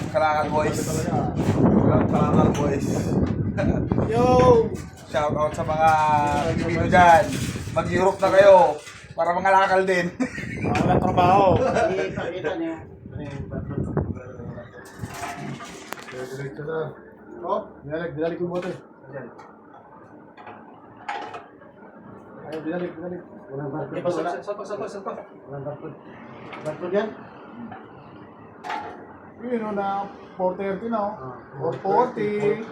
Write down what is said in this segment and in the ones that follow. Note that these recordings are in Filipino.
Kalakal boys. Kalakal boys. Yo! Shout out sa mga Pinoy dyan. Mag-Europe na kayo. Para mga lakal din. Walang trabaho. Ipakita niyo. Diretso na. Oh, dinalik yung bote. Ayaw, dinalik. Walang barcode. Di pa, sapa. Walang barcode. Barcode yan? Yun o na 4:30 na o. 4:40.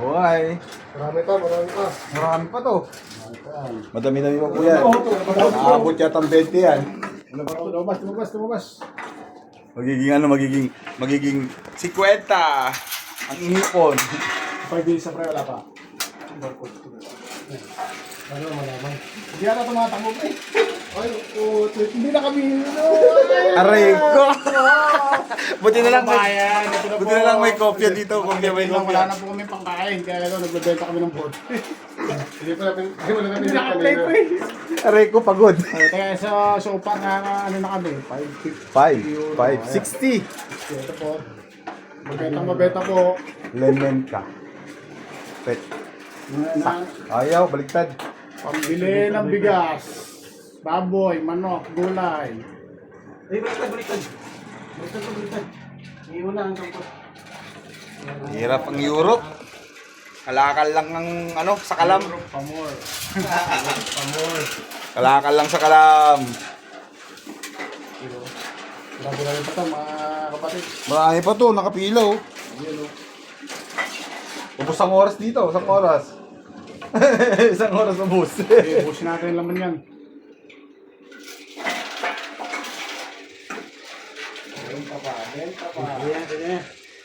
Hoy. Marami pa. Marami pa to. Madami-dami pa po yan. Aabot yata ang 20 yan. Lumabas. Magiging 50 ang inipon. 5 days sa pre, wala pa. Ano malaman? Hindi ata tumatakbo pa eh. Ay, hindi na kami. Aray ko! Buti na lang Buti na lang may kopya dito kung di may Wala kopya. na po kami pangkain, kaya nagbebenta kami ng board. Hindi pa natin Naka-play pa eh. Aray ko, pagod. Kaya sa sopa na ano na kami, 550. 560. Ito po. Mabenta po. Lemon ka. Pet. Ayaw, baliktad. Pambili ng bigas, baboy, manok, gulay. Ay, baliktad. Iyon na ang kampo. Hirap ang Europe. Kalakal lang ang sa kalam. Pamor. Kalakal lang sa kalam. Grabe na rin pa ito, mga kapatid. Marami pa to, nakapila oh. Ayan o. Ubus ang oras dito, isang oras. Isang oras ubus. Okay, ubusin natin yung laman yan. Benta pa. Ayan.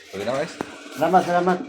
Okay na guys. Salamat.